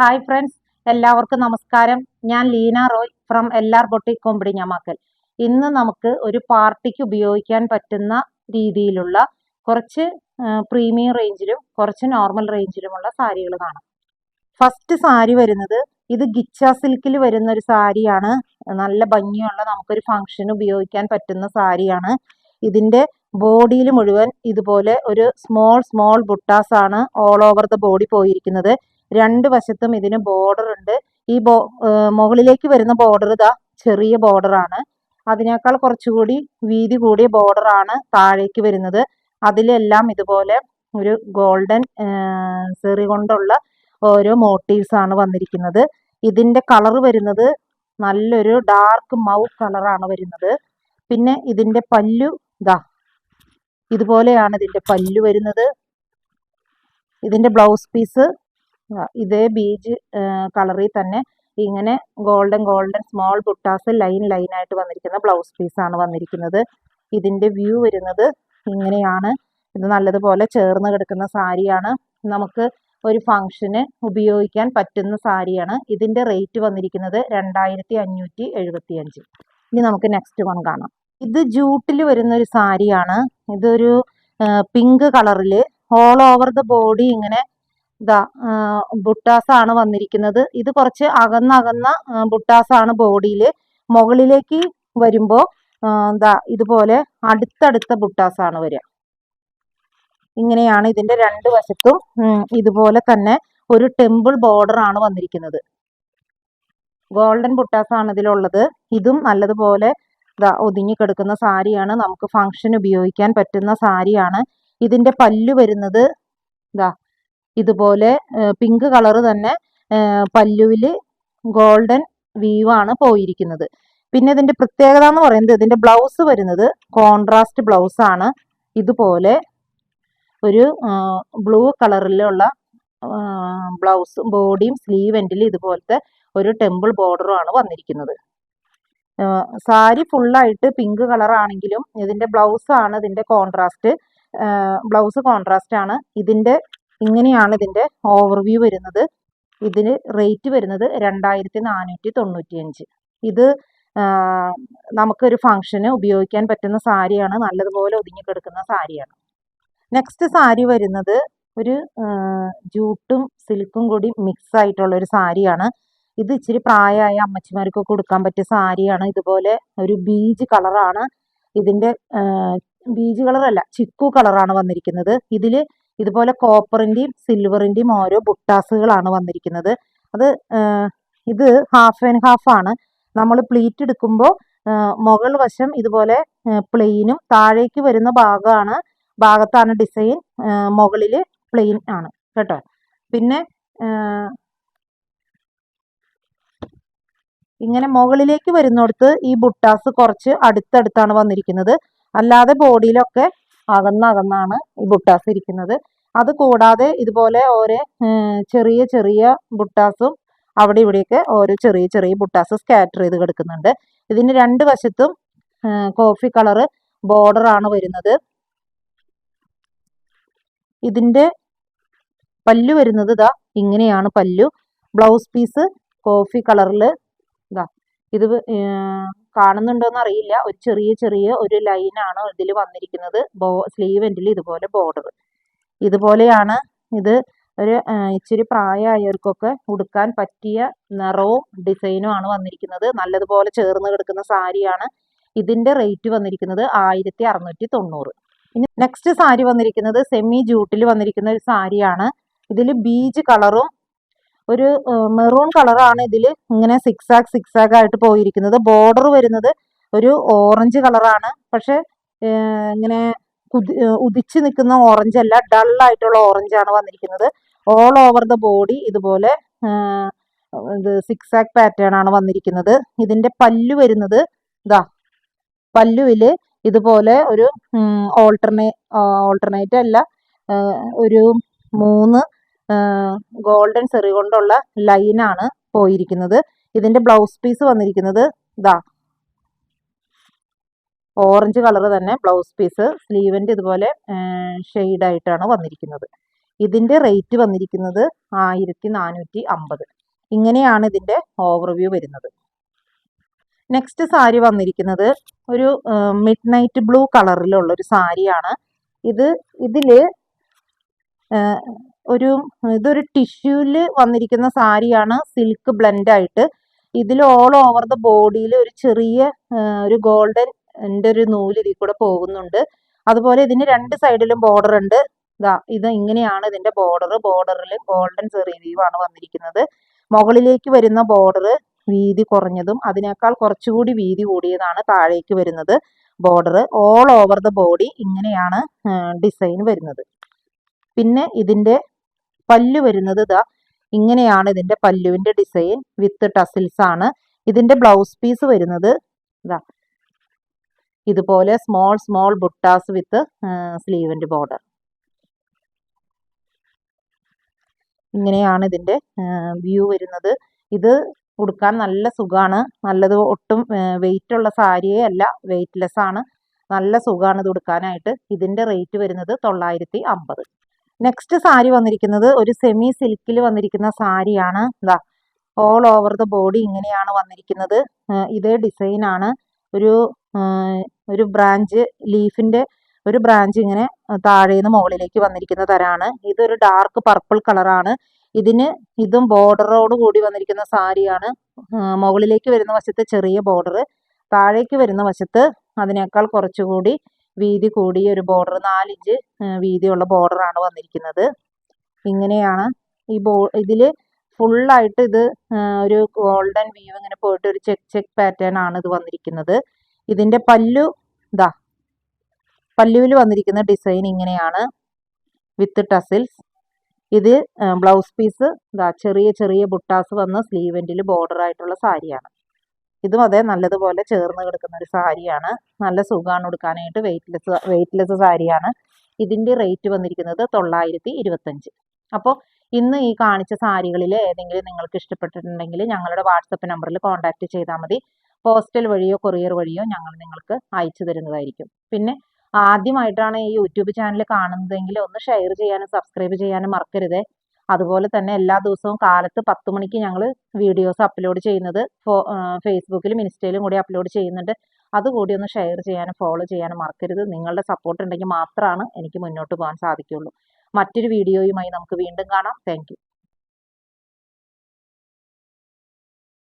Hi friends, എല്ലാവർക്കും നമസ്കാരം. ഞാൻ Leena Roy from LR boutique Kombidinjamakkal. ഇന്ന് നമുക്ക് ഒരു പാർട്ടിക്ക് ഉപയോഗിക്കാൻ പറ്റുന്ന രീതിയിലുള്ള കുറച്ച് പ്രീമിയം റേഞ്ചിലും കുറച്ച് നോർമൽ റേഞ്ചിലുമുള്ള സാരികൾ കാണാം. ഫസ്റ്റ് സാരി വരുന്നത് ഇത് ഗിച്ച സിൽക്കിൽ വരുന്ന ഒരു സാരിയാണ്. നല്ല ഭംഗിയുള്ള നമുക്കൊരു ഫംഗ്ഷന് ഉപയോഗിക്കാൻ പറ്റുന്ന സാരിയാണ്. ഇതിന്റെ ബോഡിയിൽ മുഴുവൻ ഇതുപോലെ ഒരു സ്മോൾ ബുട്ടാസ് ആണ് ഓൾ ഓവർ ദ ബോഡി പോയിരിക്കുന്നത്. രണ്ട് വശത്തും ഇതിന് ബോർഡർ ഉണ്ട്. ഈ മുകളിലേക്ക് വരുന്ന ബോർഡർ ഇതാ ചെറിയ ബോർഡർ ആണ്. അതിനേക്കാൾ കുറച്ചുകൂടി വീതി കൂടിയ ബോർഡർ ആണ് താഴേക്ക് വരുന്നത്. അതിലെല്ലാം ഇതുപോലെ ഒരു ഗോൾഡൻ സെറി കൊണ്ടുള്ള ഓരോ മോട്ടീവ്സ് ആണ് വന്നിരിക്കുന്നത്. ഇതിന്റെ കളർ വരുന്നത് നല്ലൊരു ഡാർക്ക് മൗ കളറാണ് വരുന്നത്. പിന്നെ ഇതിന്റെ പല്ലു ഇതാ ഇതുപോലെയാണ് ഇതിന്റെ പല്ലു വരുന്നത്. ഇതിന്റെ ബ്ലൗസ് പീസ് ഇതേ ബീജ് കളറിൽ തന്നെ ഇങ്ങനെ ഗോൾഡൻ സ്മോൾ ബുട്ടാസ് ലൈൻ ആയിട്ട് വന്നിരിക്കുന്ന ബ്ലൗസ് പീസ് ആണ് വന്നിരിക്കുന്നത്. ഇതിന്റെ വ്യൂ വരുന്നത് ഇങ്ങനെയാണ്. ഇത് നല്ലതുപോലെ ചേർന്ന് കിടക്കുന്ന സാരിയാണ്. നമുക്ക് ഒരു ഫംഗ്ഷന് ഉപയോഗിക്കാൻ പറ്റുന്ന സാരിയാണ്. ഇതിന്റെ റേറ്റ് വന്നിരിക്കുന്നത് 2575. ഇനി നമുക്ക് നെക്സ്റ്റ് വൺ കാണാം. ഇത് ജൂട്ടിൽ വരുന്ന ഒരു സാരിയാണ്. ഇതൊരു പിങ്ക് കളറില് ഓൾ ഓവർ ദ ബോഡി ഇങ്ങനെ ഇതാ ബുട്ടാസ് ആണ് വന്നിരിക്കുന്നത്. ഇത് കുറച്ച് അകന്ന ബുട്ടാസ് ആണ് ബോഡിയിൽ. മുകളിലേക്ക് വരുമ്പോൾ ഇതാ ഇതുപോലെ അടുത്തടുത്ത ബുട്ടാസ് ആണ് വരിക. ഇങ്ങനെയാണ് ഇതിന്റെ രണ്ട് വശത്തും ഇതുപോലെ തന്നെ ഒരു ടെമ്പിൾ ബോർഡർ ആണ് വന്നിരിക്കുന്നത്. ഗോൾഡൻ ബുട്ടാസ് ആണ് ഇതിലുള്ളത്. ഇതും നല്ലതുപോലെ ഒതുങ്ങി കിടക്കുന്ന സാരിയാണ്. നമുക്ക് ഫംഗ്ഷൻ ഉപയോഗിക്കാൻ പറ്റുന്ന സാരിയാണ്. ഇതിന്റെ പല്ലു വരുന്നത് ഇതുപോലെ പിങ്ക് കളർ തന്നെ പല്ലുവില് ഗോൾഡൻ വീവ് ആണ് പോയിരിക്കുന്നത്. പിന്നെ ഇതിന്റെ പ്രത്യേകത എന്ന് പറയുന്നത് ഇതിന്റെ ബ്ലൗസ് വരുന്നത് കോൺട്രാസ്റ്റ് ബ്ലൗസ് ആണ്. ഇതുപോലെ ഒരു ബ്ലൂ കളറിലുള്ള ബ്ലൗസ് ബോഡിയും സ്ലീവ് എൻഡിൽ ഇതുപോലത്തെ ഒരു ടെമ്പിൾ ബോർഡറും ആണ് വന്നിരിക്കുന്നത്. സാരി ഫുള്ളായിട്ട് പിങ്ക് കളർ ആണെങ്കിലും ഇതിന്റെ ബ്ലൗസ് ആണ് ഇതിന്റെ കോൺട്രാസ്റ്റ്. ബ്ലൗസ് കോൺട്രാസ്റ്റ് ആണ്. ഇതിന്റെ ഇങ്ങനെയാണ് ഇതിന്റെ ഓവർവ്യൂ വരുന്നത്. ഇതിന് റേറ്റ് വരുന്നത് 2495. ഇത് നമുക്കൊരു ഫംഗ്ഷന് ഉപയോഗിക്കാൻ പറ്റുന്ന സാരിയാണ്. നല്ലതുപോലെ ഒതുങ്ങി കിടക്കുന്ന സാരിയാണ്. നെക്സ്റ്റ് സാരി വരുന്നത് ഒരു ജൂട്ടും സിൽക്കും കൂടി മിക്സ് ആയിട്ടുള്ള ഒരു സാരിയാണ്. ഇത് ഇച്ചിരി പ്രായമായ അമ്മച്ചിമാർക്കൊക്കെ കൊടുക്കാൻ പറ്റിയ സാരിയാണ്. ഇതുപോലെ ഒരു ബീജ് കളറാണ്. ഇതിന്റെ ബീജ് കളറല്ല, ചിക്കു കളറാണ് വന്നിരിക്കുന്നത്. ഇതില് ഇതുപോലെ കോപ്പറിന്റെയും സിൽവറിന്റെയും ഓരോ ബുട്ടാസുകളാണ് വന്നിരിക്കുന്നത്. ഇത് ഹാഫ് ആൻഡ് ഹാഫ് ആണ്. നമ്മൾ പ്ലീറ്റ് എടുക്കുമ്പോൾ മുകൾ വശം ഇതുപോലെ പ്ലെയിനും താഴേക്ക് വരുന്ന ഭാഗത്താണ് ഡിസൈൻ, മുകളില് പ്ലെയിൻ ആണ് കേട്ടോ. പിന്നെ ഇങ്ങനെ മുകളിലേക്ക് വരുന്നിടത്ത് ഈ ബുട്ടാസ് കുറച്ച് അടുത്തടുത്താണ് വന്നിരിക്കുന്നത്. അല്ലാതെ ബോഡിയിലൊക്കെ അകന്നാണ് ഈ ബുട്ടാസ് ഇരിക്കുന്നത്. അത് കൂടാതെ ഇതുപോലെ ഓരോ ചെറിയ ബുട്ടാസും അവിടെ ഇവിടെയൊക്കെ ഓരോ ചെറിയ ബുട്ടാസ് സ്കാറ്റർ ചെയ്ത് കിടക്കുന്നുണ്ട്. ഇതിന് രണ്ട് വശത്തും കോഫി കളറ് ബോർഡർ ആണ് വരുന്നത്. ഇതിന്റെ പല്ലു വരുന്നത് ഇങ്ങനെയാണ് പല്ലു. ബ്ലൗസ് പീസ് കോഫി കളറില് ഇത് കാണുന്നുണ്ടോന്ന് അറിയില്ല. ഒരു ചെറിയ ഒരു ലൈനാണ് ഇതിൽ വന്നിരിക്കുന്നത്. സ്ലീവ് എൻഡിൽ ഇതുപോലെ ബോർഡർ ഇതുപോലെയാണ്. ഇത് ഒരു ഇച്ചിരി പ്രായമായവർക്കൊക്കെ ഉടുക്കാൻ പറ്റിയ നിറവും ഡിസൈനും ആണ് വന്നിരിക്കുന്നത്. നല്ലതുപോലെ ചേർന്ന് കിടക്കുന്ന സാരിയാണ്. ഇതിന്റെ റേറ്റ് വന്നിരിക്കുന്നത് 1690. ഇനി നെക്സ്റ്റ് സാരി വന്നിരിക്കുന്നത് സെമി ജൂട്ടിൽ വന്നിരിക്കുന്ന ഒരു സാരിയാണ്. ഇതിൽ ബീജ് കളറും ഒരു മെറൂൺ കളറാണ് ഇതിൽ ഇങ്ങനെ സിക്സാഗ് ആയിട്ട് പോയിരിക്കുന്നത്. ബോർഡർ വരുന്നത് ഒരു ഓറഞ്ച് കളറാണ്. പക്ഷെ ഇങ്ങനെ ഉദിച്ചു നിൽക്കുന്ന ഓറഞ്ച് അല്ല, ഡൾ ആയിട്ടുള്ള ഓറഞ്ച് ആണ് വന്നിരിക്കുന്നത്. ഓൾ ഓവർ ദ ബോഡി ഇതുപോലെ സിക്സാഗ് പാറ്റേൺ ആണ് വന്നിരിക്കുന്നത്. ഇതിന്റെ പല്ലു വരുന്നത് പല്ലുവില് ഇതുപോലെ ഒരു ഓൾട്ടർനേറ്റ് അല്ല, ഒരു 3 ഗോൾഡൻ സെറി കൊണ്ടുള്ള ലൈനാണ് പോയിരിക്കുന്നത്. ഇതിന്റെ ബ്ലൗസ് പീസ് വന്നിരിക്കുന്നത് ഓറഞ്ച് കളർ തന്നെ ബ്ലൗസ് പീസ്. സ്ലീവിന്റെ ഇതുപോലെ ഷെയ്ഡ് ആയിട്ടാണ് വന്നിരിക്കുന്നത്. ഇതിൻ്റെ റേറ്റ് വന്നിരിക്കുന്നത് 1450. ഇങ്ങനെയാണ് ഇതിൻ്റെ ഓവർവ്യൂ വരുന്നത്. നെക്സ്റ്റ് സാരി വന്നിരിക്കുന്നത് ഒരു മിഡ് നൈറ്റ് ബ്ലൂ കളറിലുള്ള ഒരു സാരിയാണ്. ഇതില് ഇതൊരു ടിഷ്യൂവിൽ വന്നിരിക്കുന്ന സാരിയാണ്, സിൽക്ക് ബ്ലെൻഡ് ആയിട്ട്. ഇതിൽ ഓൾ ഓവർ ദ ബോഡിയിൽ ഒരു ചെറിയ ഒരു ഗോൾഡൻ ഒരു നൂല് ഇതിൽ കൂടെ പോകുന്നുണ്ട്. അതുപോലെ ഇതിന് രണ്ട് സൈഡിലും ബോർഡർ ഉണ്ട്. ഇത് ഇങ്ങനെയാണ് ഇതിന്റെ ബോർഡറിൽ ഗോൾഡൻ സെറി വീവ് ആണ് വന്നിരിക്കുന്നത്. മുകളിലേക്ക് വരുന്ന ബോർഡർ വീതി കുറഞ്ഞതും അതിനേക്കാൾ കുറച്ചുകൂടി വീതി കൂടിയതാണ് താഴേക്ക് വരുന്നത് border. All over the body ഇങ്ങനെയാണ് ഡിസൈൻ വരുന്നത്. പിന്നെ ഇതിന്റെ പല്ലു വരുന്നത് ഇങ്ങനെയാണ് ഇതിന്റെ പല്ലുവിന്റെ ഡിസൈൻ വിത്ത് ടസിൽസ് ആണ്. ഇതിന്റെ ബ്ലൗസ് പീസ് വരുന്നത് ഇതുപോലെ സ്മോൾ ബുട്ടാസ് വിത്ത് സ്ലീവിന്റെ ബോർഡർ. ഇങ്ങനെയാണ് ഇതിന്റെ വ്യൂ വരുന്നത്. ഇത് ഉടുക്കാൻ നല്ല സുഖമാണ്. നല്ലത്, ഒട്ടും വെയിറ്റ് ഉള്ള സാരിയേ അല്ല, വെയിറ്റ്ലെസ് ആണ്. നല്ല സുഖമാണ് ഇത് ഉടുക്കാനായിട്ട്. ഇതിന്റെ റേറ്റ് വരുന്നത് 950. നെക്സ്റ്റ് സാരി വന്നിരിക്കുന്നത് ഒരു സെമി സിൽക്കിൽ വന്നിരിക്കുന്ന സാരിയാണ്. ഓൾ ഓവർ ദ ബോഡി ഇങ്ങനെയാണ് വന്നിരിക്കുന്നത്. ഇതേ ഡിസൈൻ ആണ്. ഒരു ബ്രാഞ്ച്, ലീഫിന്റെ ഒരു ബ്രാഞ്ച് ഇങ്ങനെ താഴേന്ന് മുകളിലേക്ക് വന്നിരിക്കുന്ന തരാണ്. ഇതൊരു ഡാർക്ക് പർപ്പിൾ കളറാണ്. ഇതും ബോർഡറോട് കൂടി വന്നിരിക്കുന്ന സാരിയാണ്. മുകളിലേക്ക് വരുന്ന വശത്ത് ചെറിയ ബോർഡർ, താഴേക്ക് വരുന്ന വശത്ത് അതിനേക്കാൾ കുറച്ചുകൂടി വീതി കൂടിയ ഒരു ബോർഡർ, 4 ഇഞ്ച് വീതിയുള്ള ബോർഡറാണ് വന്നിരിക്കുന്നത്. ഇങ്ങനെയാണ് ഇതില് ഫുള്ളായിട്ട് ഇത് ഒരു ഗോൾഡൻ വ്യൂ ഇങ്ങനെ പോയിട്ട് ഒരു ചെക്ക് പാറ്റേൺ ആണ് ഇത് വന്നിരിക്കുന്നത്. ഇതിന്റെ പല്ലുവിൽ വന്നിരിക്കുന്ന ഡിസൈൻ ഇങ്ങനെയാണ് വിത്ത് ടസിൽസ്. ഇത് ബ്ലൗസ് പീസ് ചെറിയ ബുട്ടാസ് വന്ന് സ്ലീവെന്റിൽ ബോർഡർ ആയിട്ടുള്ള സാരിയാണ്. ഇതും അതേ നല്ലതുപോലെ ചേർന്ന് കിടക്കുന്ന ഒരു സാരിയാണ്. നല്ല സുഖമാണ് ഉടുക്കാനായിട്ട്. വെയിറ്റ്ലെസ് സാരിയാണ്. ഇതിന്റെ റേറ്റ് വന്നിരിക്കുന്നത് 925. അപ്പോൾ ഇന്ന് ഈ കാണിച്ച സാരികളിൽ ഏതെങ്കിലും നിങ്ങൾക്ക് ഇഷ്ടപ്പെട്ടിട്ടുണ്ടെങ്കിൽ ഞങ്ങളുടെ വാട്സപ്പ് നമ്പറിൽ കോൺടാക്ട് ചെയ്താൽ മതി. പോസ്റ്റൽ വഴിയോ കൊറിയർ വഴിയോ ഞങ്ങൾ നിങ്ങൾക്ക് അയച്ചു തരുന്നതായിരിക്കും. പിന്നെ ആദ്യമായിട്ടാണ് ഈ യൂട്യൂബ് ചാനൽ കാണുന്നതെങ്കിൽ ഒന്ന് ഷെയർ ചെയ്യാനും സബ്സ്ക്രൈബ് ചെയ്യാനും മറക്കരുത്. അതുപോലെ തന്നെ എല്ലാ ദിവസവും കാലത്ത് 10 മണിക്ക് ഞങ്ങൾ വീഡിയോസ് അപ്ലോഡ് ചെയ്യുന്നത് ഫേസ്ബുക്കിലും ഇൻസ്റ്റയിലും കൂടി അപ്ലോഡ് ചെയ്യുന്നുണ്ട്. അതുകൂടി ഒന്ന് ഷെയർ ചെയ്യാനും ഫോളോ ചെയ്യാനും മറക്കരുത്. നിങ്ങളുടെ സപ്പോർട്ട് ഉണ്ടെങ്കിൽ മാത്രമാണ് എനിക്ക് മുന്നോട്ട് പോകാൻ സാധിക്കുള്ളൂ. മറ്റൊരു വീഡിയോയുമായി നമുക്ക് വീണ്ടും കാണാം. Thank you.